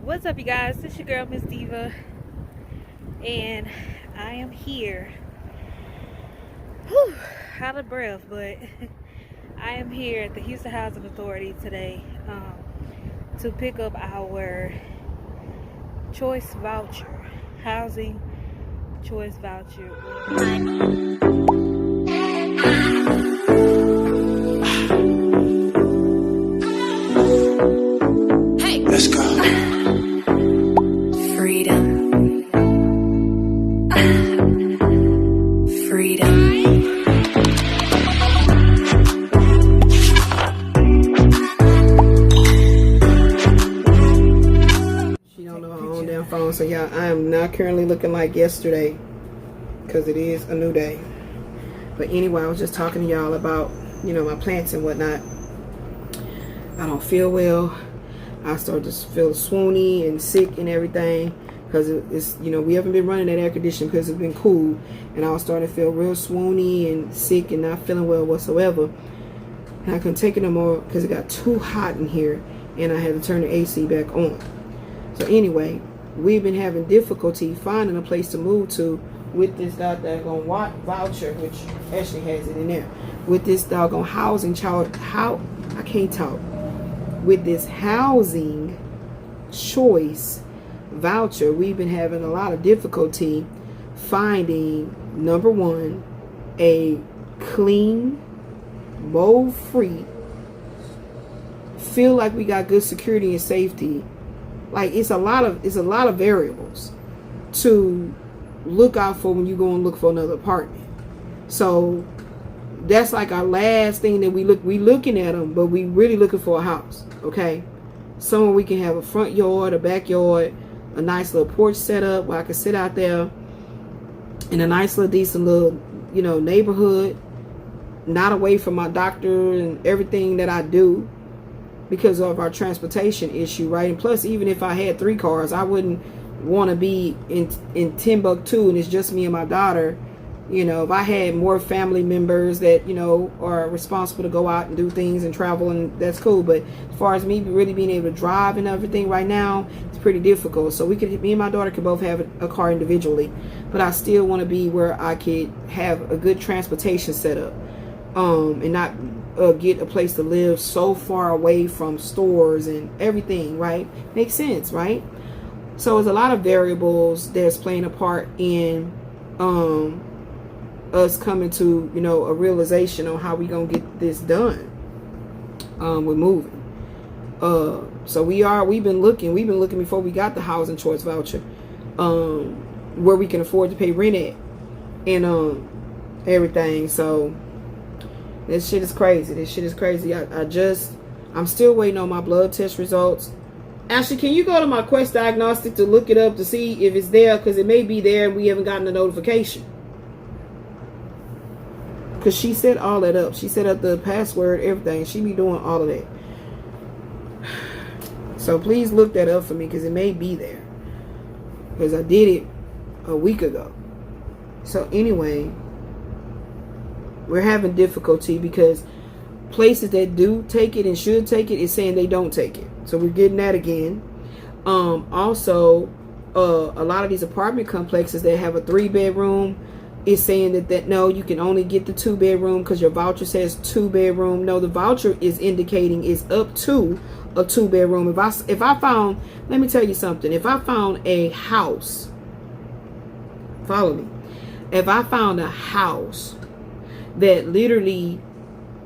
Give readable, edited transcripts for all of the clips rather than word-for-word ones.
What's up, you guys? This your girl, Miss Diva, and I am here. Whew, out of breath, but I am here at the Houston Housing Authority today to pick up our choice voucher, housing choice voucher. Hey, let's go. Phone. So y'all, I am not currently looking like yesterday because it is a new day. But anyway, I was just talking to y'all about, my plants and whatnot. I don't feel well. I start to feel swoony and sick and everything because it's, we haven't been running that air conditioning because it's been cool, and I was starting to feel real swoony and sick and not feeling well whatsoever. And I couldn't take it no more because it got too hot in here, and I had to turn the AC back on. So anyway, we've been having difficulty finding a place to move to with this doggone voucher, which Ashley has it in there, with this doggone housing I can't talk. With this housing choice voucher, we've been having a lot of difficulty finding, number one, a clean, mold-free, feel like we got good security and safety. Like it's a lot of variables to look out for when you go and look for another apartment. So that's like our last thing that we looking at them, but we really looking for a house. Okay, somewhere we can have a front yard, a backyard, a nice little porch set up where I can sit out there in a nice little decent little neighborhood, not away from my doctor and everything that I do, because of our transportation issue, right? And plus, even if I had 3 cars, I wouldn't want to be in Timbuktu and it's just me and my daughter. If I had more family members that, are responsible to go out and do things and travel, and that's cool. But as far as me really being able to drive and everything right now, it's pretty difficult. So me and my daughter could both have a car individually, but I still want to be where I could have a good transportation setup, and not get a place to live so far away from stores and everything, right? Makes sense, right? So there's a lot of variables that's playing a part in us coming to a realization on how we gonna get this done with moving. So we've been looking before we got the housing choice voucher, where we can afford to pay rent at and everything. So this shit is crazy. I'm still waiting on my blood test results. Ashley, can you go to my Quest Diagnostic to look it up to see if it's there? Because it may be there and we haven't gotten a notification. Because she set all that up. She set up the password, everything. She be doing all of that. So please look that up for me, because it may be there. Because I did it a week ago. So anyway, we're having difficulty because places that do take it and should take it is saying they don't take it. So we're getting that again. Also, a lot of these apartment complexes that have a 3-bedroom is saying that no, you can only get the 2-bedroom because your voucher says 2-bedroom. No, the voucher is indicating it's up to a 2-bedroom. If I found, let me tell you something. If I found a house, follow me. If I found a house that literally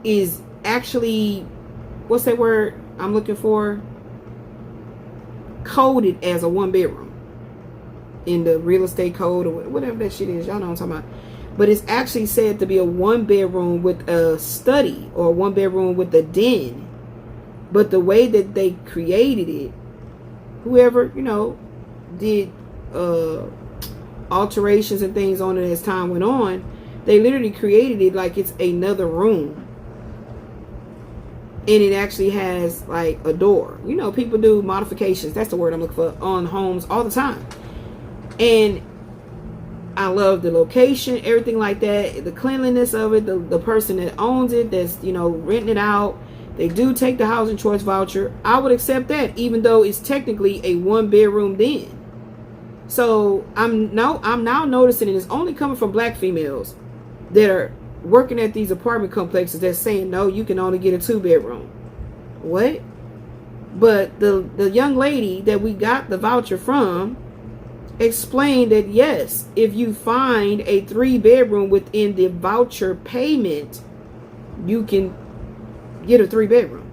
is actually, what's that word I'm looking for? Coded as a 1-bedroom in the real estate code or whatever that shit is. Y'all know what I'm talking about. But it's actually said to be a 1-bedroom with a study or a 1-bedroom with a den. But the way that they created it, whoever, did alterations and things on it as time went on, they literally created it like it's another room. And it actually has like a door. People do modifications, that's the word I'm looking for, on homes all the time. And I love the location, everything like that, the cleanliness of it, the person that owns it, that's renting it out, They do take the housing choice voucher. I would accept that, even though it's technically a 1-bedroom den. So I'm now noticing, and it's only coming from black females that are working at these apartment complexes that's saying, no, you can only get a 2-bedroom. What? But the young lady that we got the voucher from explained that yes, if you find a 3-bedroom within the voucher payment, you can get a 3-bedroom.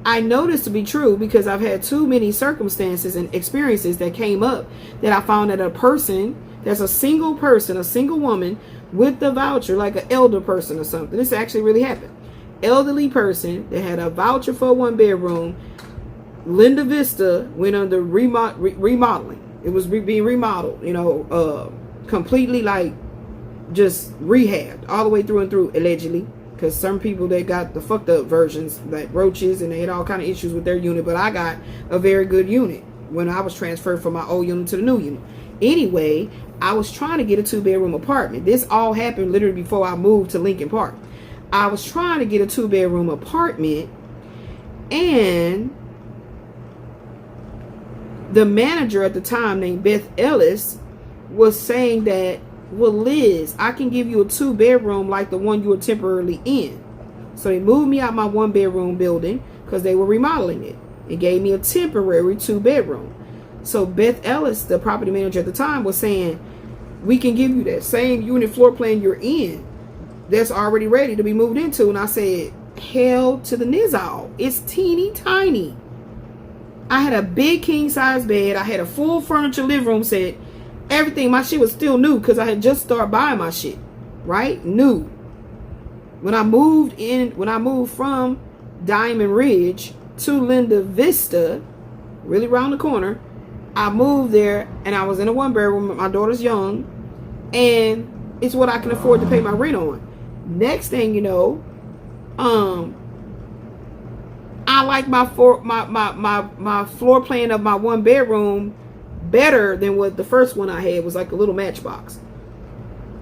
I know this to be true because I've had too many circumstances and experiences that came up that I found that a person that's a single person, a single woman with the voucher, like an elder person or something. This actually really happened. Elderly person that had a voucher for a 1-bedroom. Linda Vista went under remodeling. It was being remodeled, completely like just rehabbed all the way through and through, allegedly. Because some people, they got the fucked up versions, like roaches, and they had all kind of issues with their unit. But I got a very good unit when I was transferred from my old unit to the new unit. Anyway, I was trying to get a 2-bedroom apartment. This all happened literally before I moved to Lincoln Park. I was trying to get a 2-bedroom apartment, and the manager at the time, named Beth Ellis, was saying that, well, Liz, I can give you a 2-bedroom like the one you were temporarily in. So they moved me out my 1-bedroom building because they were remodeling it. It gave me a temporary 2-bedroom. So Beth Ellis, the property manager at the time, was saying, we can give you that same unit floor plan you're in that's already ready to be moved into. And I said, hell to the nizzle. It's teeny tiny. I had a big king size bed. I had a full furniture living room set. Everything, my shit was still new because I had just started buying my shit, right? New. When I moved from Diamond Ridge to Linda Vista, really around the corner, I moved there and I was in a 1-bedroom. My daughter's young, and it's what I can afford to pay my rent on. Next thing you know, I like my floor plan of my 1-bedroom better than what the first one I had was, like a little matchbox.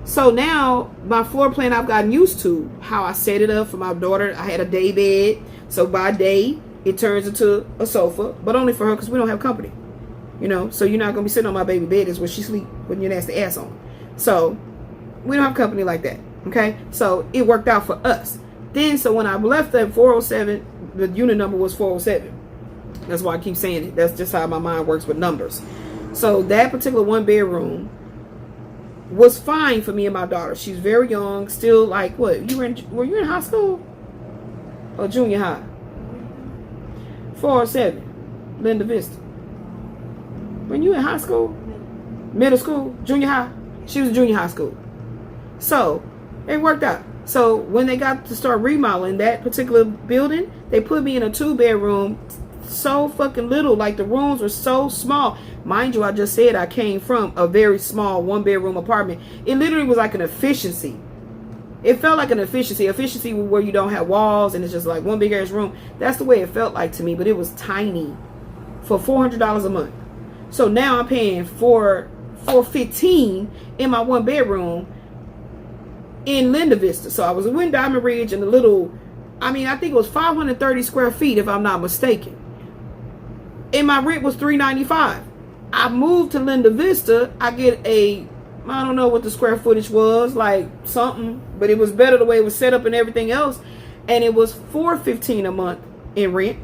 So now my floor plan, I've gotten used to how I set it up for my daughter. I had a day bed, so by day it turns into a sofa, but only for her because we don't have company, so you're not gonna be sitting on my baby bed is where she sleep putting your nasty ass on. So we don't have company like that. Okay, so it worked out for us. Then so when I left at 407, the unit number was 407. That's why I keep saying it. That's just how my mind works with numbers. So that particular 1-bedroom was fine for me and my daughter. She's very young, still like, what? Were you in high school or junior high? 407, Linda Vista. When you in high school, middle school, junior high, she was in junior high school. So it worked out. So when they got to start remodeling that particular building, they put me in a 2-bedroom. So fucking little, like the rooms were so small. Mind you, I just said I came from a very small 1-bedroom apartment. It literally was like an efficiency. It felt like an efficiency where you don't have walls and it's just like one big ass room. That's the way it felt like to me, but it was tiny for $400 a month. So now I'm paying $415 in my 1-bedroom in Linda Vista. So I was in Diamond Ridge and I think it was 530 square feet if I'm not mistaken. And my rent was $395. I moved to Linda Vista. I get I don't know what the square footage was, like something, but it was better the way it was set up and everything else. And it was $415 a month in rent.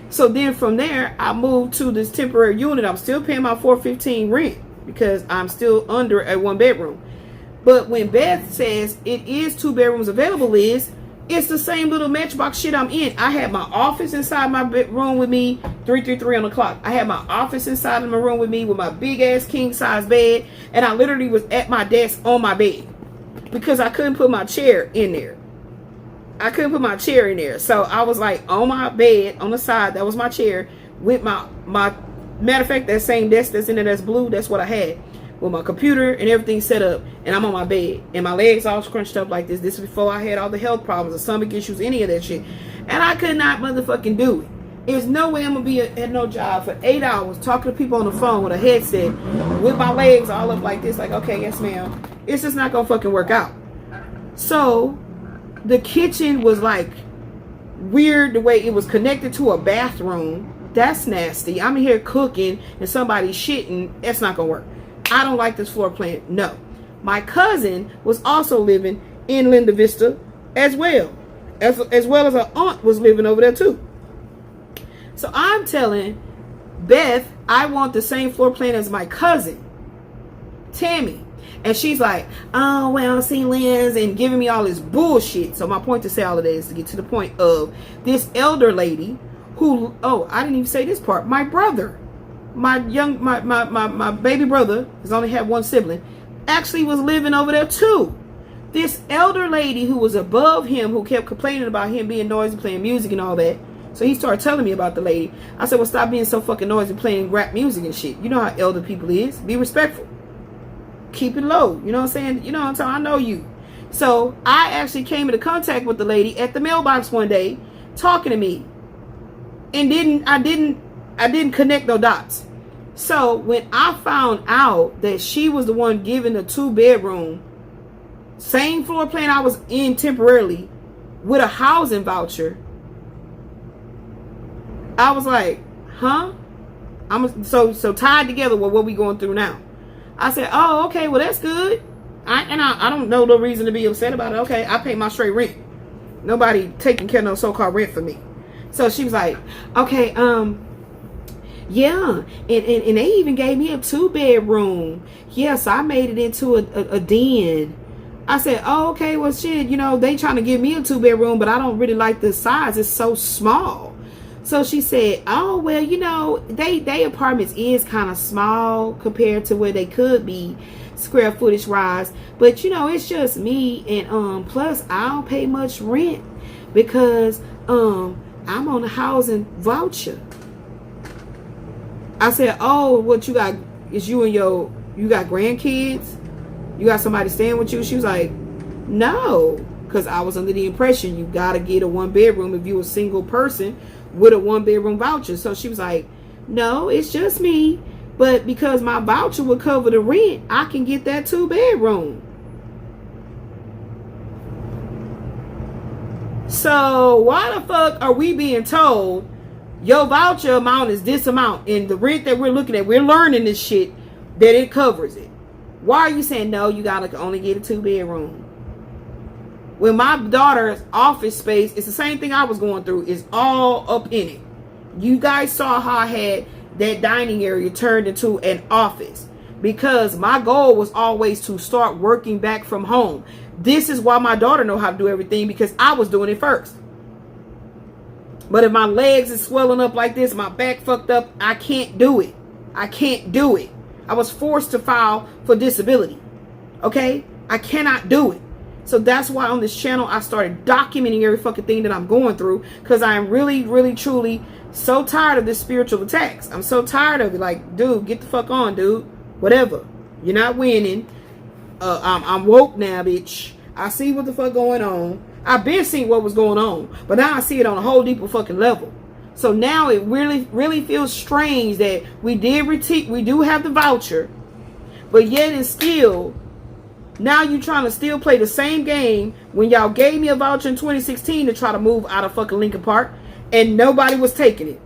So then from there, I moved to this temporary unit. I'm still paying my $415 rent because I'm still under a 1-bedroom. But when Beth says it is 2 bedrooms available, it's the same little matchbox shit I'm in. I had my office inside my room with me, 333 on the clock. I had my office inside of my room with me with my big ass king size bed. And I literally was at my desk on my bed because I couldn't put my chair in there. So I was like on my bed on the side. That was my chair with my matter of fact, that same desk that's in there that's blue, that's what I had. With my computer and everything set up, and I'm on my bed, and my legs all scrunched up like this. This is before I had all the health problems, the stomach issues, any of that shit. And I could not motherfucking do it. There's no way I'm gonna be at no job for 8 hours talking to people on the phone with a headset with my legs all up like this, like, okay, yes ma'am. It's just not gonna fucking work out. So the kitchen was like Weird the way it was connected to a bathroom. That's nasty. I'm here cooking and somebody's shitting. That's not gonna work. I don't like this floor plan. No. My cousin was also living in Linda Vista as well. As well as her aunt was living over there too. So I'm telling Beth, I want the same floor plan as my cousin, Tammy. And she's like, oh, well, see, Liz, and giving me all this bullshit. So my point to say all of that is to get to the point of this elder lady who, oh, I didn't even say this part. My brother, my baby brother, has only had one sibling, actually was living over there too. This elder lady who was above him, who kept complaining about him being noisy, playing music and all that. So he started telling me about the lady. I said, well, stop being so fucking noisy, playing rap music and shit. You know how elder people is. Be respectful. Keep it low. You know what I'm saying? You know what I'm saying? I know you. So I actually came into contact with the lady at the mailbox one day, talking to me. And I didn't connect no dots. So when I found out that she was the one giving the 2-bedroom, same floor plan I was in temporarily, with a housing voucher, I was like, huh? I'm so tied together with what we going through now. I said, oh, okay, well, that's good. I don't know no reason to be upset about it. Okay, I pay my straight rent. Nobody taking care of no so-called rent for me. So she was like, okay, yeah, and they even gave me a 2-bedroom. Yes, I made it into a den. I said, oh, okay, well, shit, you know, they trying to give me a 2-bedroom, but I don't really like the size. It's so small. So she said, oh, well, you know, they apartments is kind of small compared to where they could be square footage wise. But, you know, it's just me. And plus, I don't pay much rent because I'm on a housing voucher. I said, oh, what you got is you got grandkids? You got somebody staying with you? She was like, no, because I was under the impression you got to get a 1-bedroom if you're a single person with a 1-bedroom voucher. So she was like, no, it's just me. But because my voucher would cover the rent, I can get that 2-bedroom. So why the fuck are we being told your voucher amount is this amount, and the rent that we're looking at, we're learning this shit, that it covers it? Why are you saying, no, you gotta only get a 2-bedroom? When my daughter's office space, it's the same thing I was going through, is all up in it. You guys saw how I had that dining area turned into an office, because my goal was always to start working back from home. This is why my daughter know how to do everything, because I was doing it first. But if my legs is swelling up like this, my back fucked up, I can't do it. I can't do it. I was forced to file for disability. Okay? I cannot do it. So that's why on this channel, I started documenting every fucking thing that I'm going through, because I am really, really, truly so tired of this spiritual attacks. I'm so tired of it. Like, dude, get the fuck on, dude. Whatever. You're not winning. I'm woke now, bitch. I see what the fuck going on. I've been seeing what was going on, but now I see it on a whole deeper fucking level. So now it really, really feels strange that we do have the voucher, but yet and still, now you trying to still play the same game when y'all gave me a voucher in 2016 to try to move out of fucking Lincoln Park, and nobody was taking it.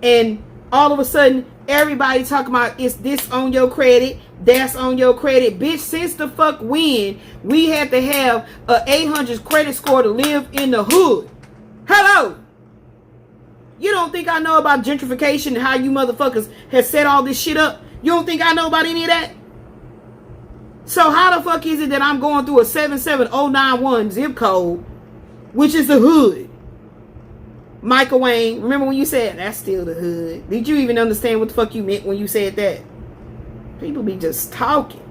And all of a sudden, everybody talking about, it's this on your credit, that's on your credit. Bitch, since the fuck when we had to have a 800 credit score to live in the hood? Hello? You don't think I know about gentrification and how you motherfuckers have set all this shit up? You don't think I know about any of that? So how the fuck is it that I'm going through a 77091 zip code, which is the hood? Michael Wayne, remember when you said, that's still the hood? Did you even understand what the fuck you meant when you said that? People be just talking,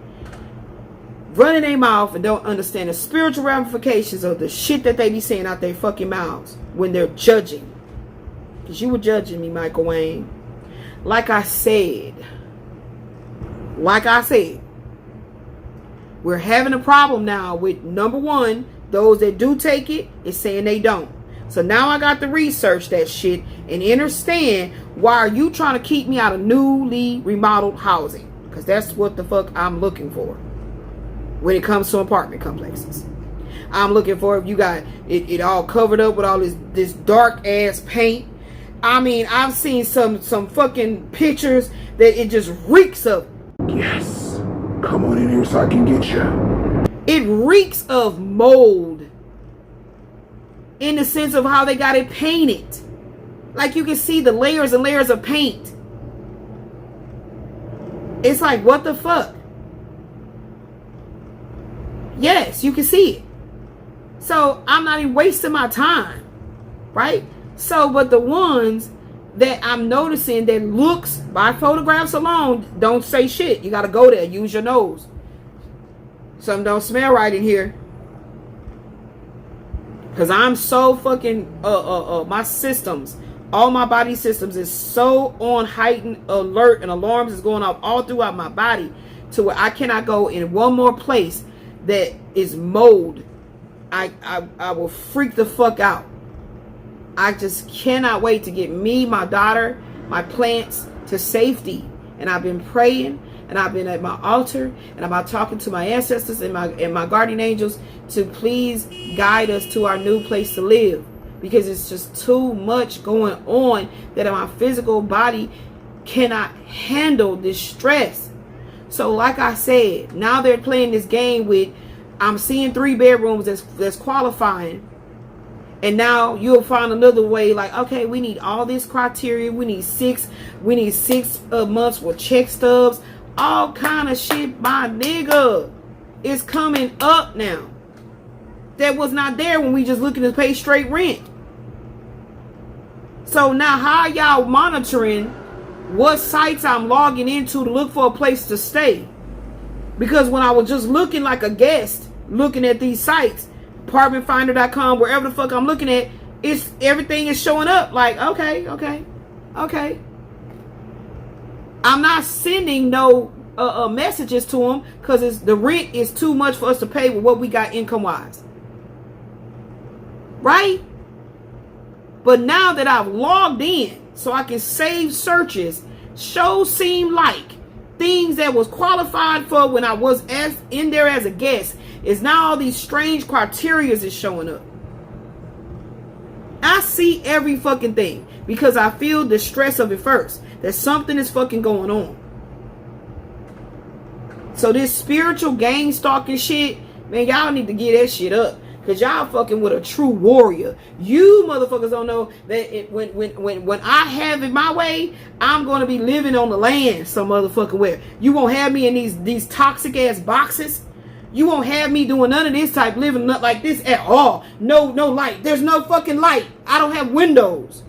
running their mouth, and don't understand the spiritual ramifications of the shit that they be saying out their fucking mouths when they're judging. Because you were judging me, Michael Wayne. Like I said, we're having a problem now with, number one, those that do take it is saying they don't. So now I got to research that shit and understand, why are you trying to keep me out of newly remodeled housing? Because that's what the fuck I'm looking for when it comes to apartment complexes. I'm looking for if you got it all covered up with all this dark ass paint. I mean, I've seen some fucking pictures that it just reeks of. Yes. Come on in here so I can get you. It reeks of mold. In the sense of how they got it painted. Like you can see the layers and layers of paint. It's like, what the fuck? Yes, you can see it. So I'm not even wasting my time. Right? So, but the ones that I'm noticing that looks, by photographs alone, don't say shit. You got to go there. Use your nose. Something don't smell right in here. Because I'm so fucking, my systems, all my body systems is so on heightened alert, and alarms is going off all throughout my body to where I cannot go in one more place that is mold. I will freak the fuck out. I just cannot wait to get me, my daughter, my plants to safety. And I've been praying, and I've been at my altar, and I'm out talking to my ancestors and my guardian angels to please guide us to our new place to live. Because it's just too much going on that my physical body cannot handle this stress. So like I said, now they're playing this game with, I'm seeing 3 bedrooms that's qualifying. And now you'll find another way, like, okay, we need all this criteria. We need 6 months with check stubs. All kind of shit, my nigga. It's coming up now. That was not there when we just looking to pay straight rent. So now how y'all monitoring what sites I'm logging into to look for a place to stay? Because when I was just looking like a guest, looking at these sites, apartmentfinder.com, wherever the fuck I'm looking at, it's everything is showing up like, okay. I'm not sending no messages to them because the rent is too much for us to pay with what we got income wise. Right? But now that I've logged in so I can save searches, shows seem like things that was qualified for when I was in there as a guest, is now all these strange criteria is showing up. I see every fucking thing because I feel the stress of it first. That something is fucking going on. So this spiritual gang stalking shit, man, y'all need to get that shit up. Because y'all fucking with a true warrior. You motherfuckers don't know that when I have it my way, I'm going to be living on the land some motherfucking where. You won't have me in these toxic ass boxes. You won't have me doing none of this type living like this at all. No light. There's no fucking light. I don't have windows.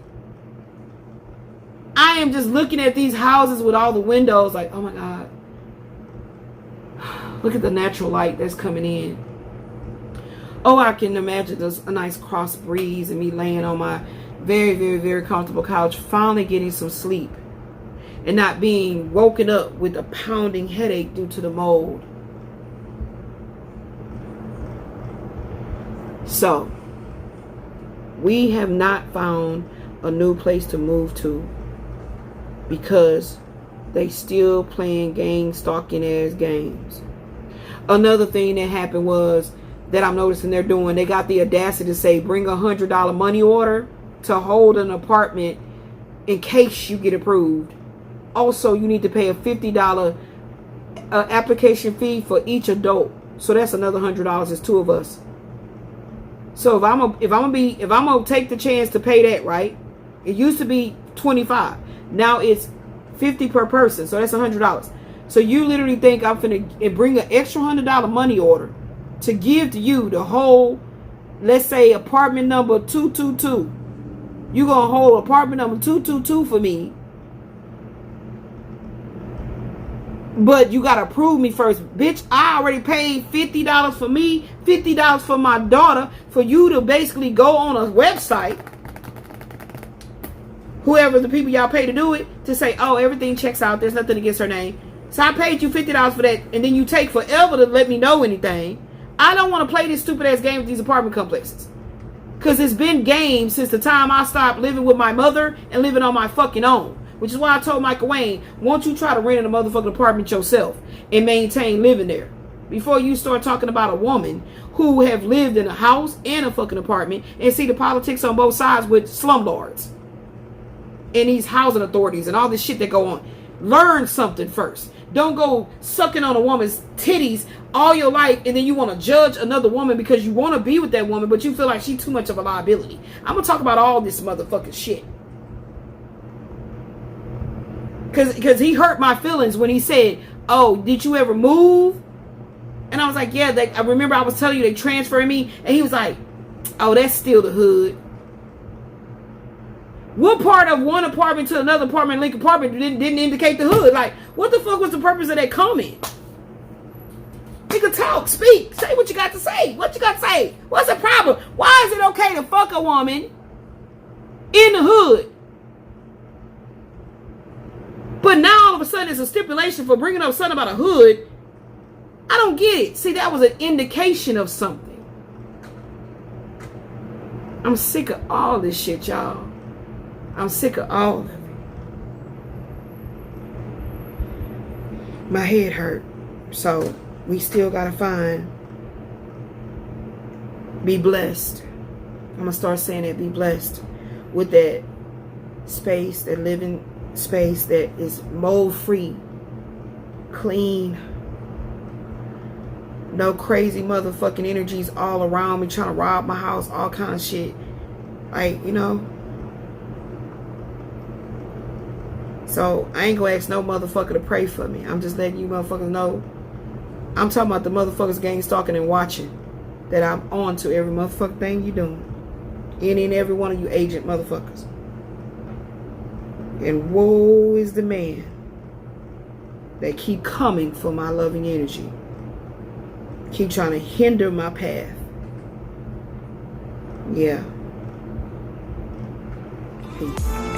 I am just looking at these houses with all the windows like, oh my God. Look at the natural light that's coming in. Oh, I can imagine there's a nice cross breeze and me laying on my very, very, very comfortable couch, finally getting some sleep and not being woken up with a pounding headache due to the mold. So, we have not found a new place to move to because they still playing gang stalking ass games. Another thing that happened was that I'm noticing they're doing, they got the audacity to say bring $100 money order to hold an apartment in case you get approved. Also, you need to pay a $50 application fee for each adult. So that's another $100. It's 2 of us. So if I'm gonna take the chance to pay that, right? It used to be $25. Now it's $50 per person. So that's $100. So you literally think I'm finna bring an extra $100 money order to give to you the whole, let's say apartment number 222. You gonna hold apartment number 222 for me. But you gotta approve me first. Bitch, I already paid $50 for me, $50 for my daughter, for you to basically go on a website, whoever the people y'all pay to do it, to say, oh, everything checks out, there's nothing against her name. So I paid you $50 for that, and then you take forever to let me know anything. I don't want to play this stupid ass game with these apartment complexes. Because it's been games since the time I stopped living with my mother and living on my fucking own. Which is why I told Michael Wayne, won't you try to rent in a motherfucking apartment yourself and maintain living there? before you start talking about a woman who have lived in a house and a fucking apartment and see the politics on both sides with slumlords and these housing authorities and all this shit that go on. Learn something first. Don't go sucking on a woman's titties all your life and then you want to judge another woman because you want to be with that woman, but you feel like she's too much of a liability. I'm going to talk about all this motherfucking shit. Because he hurt my feelings when he said, oh, did you ever move? And I was like, yeah, I remember I was telling you they transferred me. And he was like, oh, that's still the hood. What part of one apartment to another apartment, Lincoln apartment, didn't indicate the hood? Like, what the fuck was the purpose of that comment? Nigga, talk, speak, say what you got to say. What you got to say? What's the problem? Why is it okay to fuck a woman in the hood? But now all of a sudden it's a stipulation for bringing up something about a hood. I don't get it. See, that was an indication of something. I'm sick of all this shit, y'all. I'm sick of all of it. My head hurt. So we still gotta be blessed. I'm gonna start saying that, be blessed with that space, that living space that is mold free, clean, no crazy motherfucking energies all around me trying to rob my house, all kind of shit. Like, you know. So I ain't gonna ask no motherfucker to pray for me. I'm just letting you motherfuckers know. I'm talking about the motherfuckers gang stalking and watching that I'm on to every motherfucking thing you doing. Any and every one of you agent motherfuckers. And woe is the man that keep coming for my loving energy. Keep trying to hinder my path. Yeah. Peace.